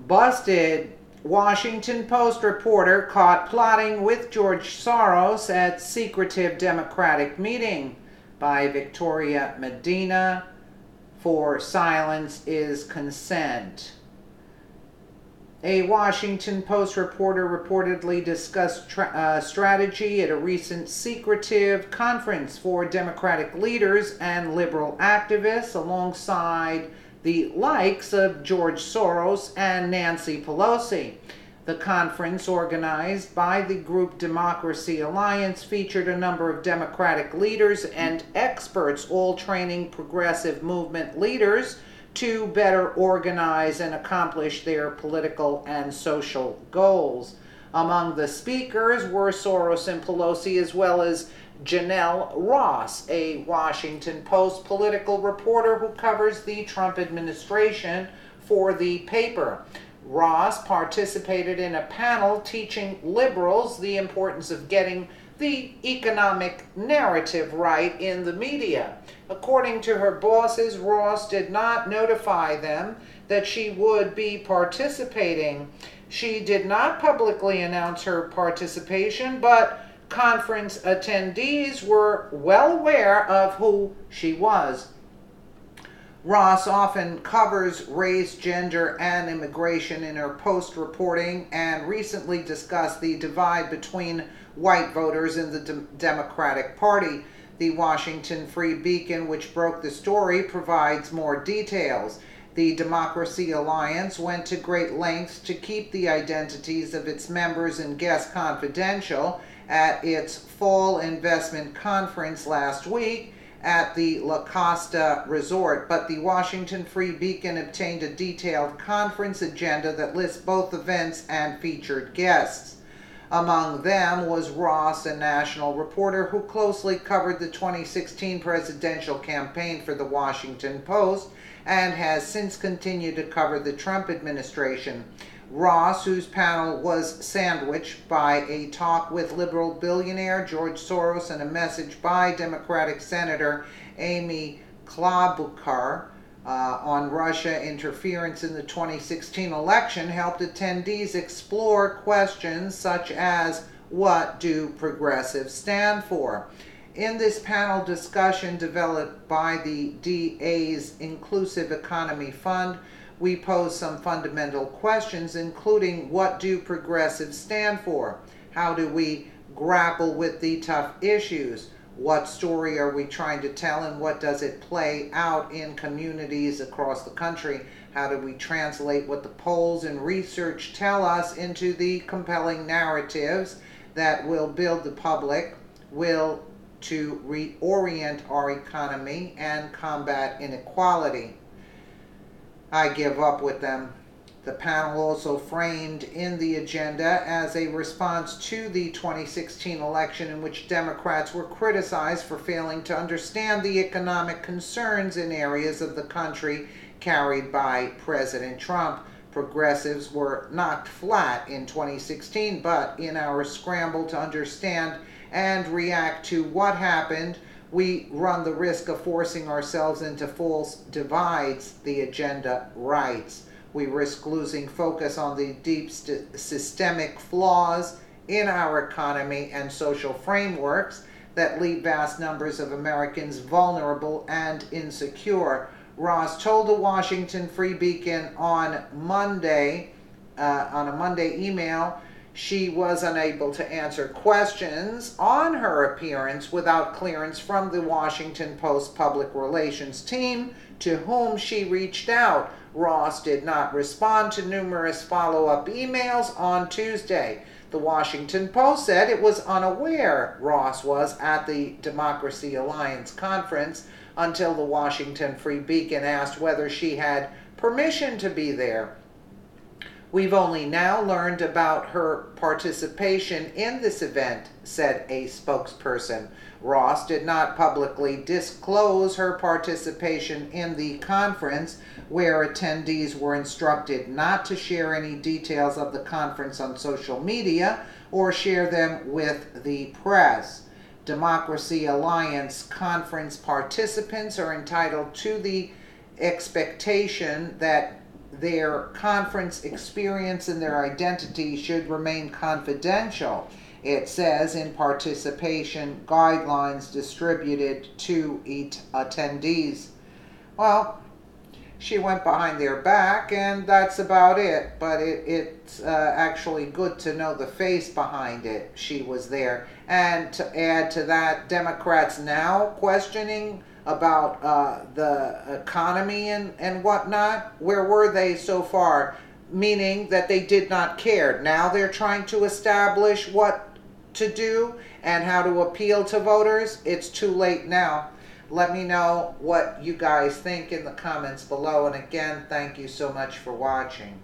Busted. Washington Post reporter caught plotting with George Soros at secretive Democratic meeting, by Victoria Medina. For silence is consent. A Washington Post reporter reportedly discussed strategy at a recent secretive conference for Democratic leaders and liberal activists alongside the likes of George Soros and Nancy Pelosi. The conference, organized by the group Democracy Alliance, featured a number of Democratic leaders and experts, all training progressive movement leaders to better organize and accomplish their political and social goals. Among the speakers were Soros and Pelosi, as well as Janelle Ross, a Washington Post political reporter who covers the Trump administration for the paper. Ross participated in a panel teaching liberals the importance of getting the economic narrative right in the media. According to her bosses, Ross did not notify them that she would be participating. She did not publicly announce her participation, but conference attendees were well aware of who she was. Ross often covers race, gender, and immigration in her Post reporting, and recently discussed the divide between white voters in the Democratic Party. The Washington Free Beacon, which broke the story, provides more details. The Democracy Alliance went to great lengths to keep the identities of its members and guests confidential at its fall investment conference last week at the La Costa Resort, but the Washington Free Beacon obtained a detailed conference agenda that lists both events and featured guests. Among them was Ross, a national reporter who closely covered the 2016 presidential campaign for the Washington Post and has since continued to cover the Trump administration. Ross, whose panel was sandwiched by a talk with liberal billionaire George Soros and a message by Democratic Senator Amy Klobuchar on Russia interference in the 2016 election, helped attendees explore questions such as, what do progressives stand for? In this panel discussion developed by the DA's Inclusive Economy Fund, we pose some fundamental questions, including what do progressives stand for? How do we grapple with the tough issues? What story are we trying to tell, and what does it play out in communities across the country? How do we translate what the polls and research tell us into the compelling narratives that will build the public will to reorient our economy and combat inequality? I give up with them. The panel also framed in the agenda as a response to the 2016 election, in which Democrats were criticized for failing to understand the economic concerns in areas of the country carried by President Trump. Progressives were knocked flat in 2016, but in our scramble to understand and react to what happened, we run the risk of forcing ourselves into false divides, the agenda writes. We risk losing focus on the deep systemic flaws in our economy and social frameworks that leave vast numbers of Americans vulnerable and insecure. Ross told the Washington Free Beacon on a Monday email, she was unable to answer questions on her appearance without clearance from the Washington Post public relations team, to whom she reached out. Ross did not respond to numerous follow-up emails on Tuesday. The Washington Post said it was unaware Ross was at the Democracy Alliance conference until the Washington Free Beacon asked whether she had permission to be there. We've only now learned about her participation in this event, said a spokesperson. Ross did not publicly disclose her participation in the conference, where attendees were instructed not to share any details of the conference on social media or share them with the press. Democracy Alliance conference participants are entitled to the expectation that their conference experience and their identity should remain confidential. It says in participation guidelines distributed to attendees. Well, she went behind their back, and that's about it. But it's actually good to know the face behind it. She was there. And to add to that, Democrats now questioning about the economy and whatnot. Where were they so far? Meaning that they did not care. Now they're trying to establish what to do and how to appeal to voters. It's too late now. Let me know what you guys think in the comments below. And again, thank you so much for watching.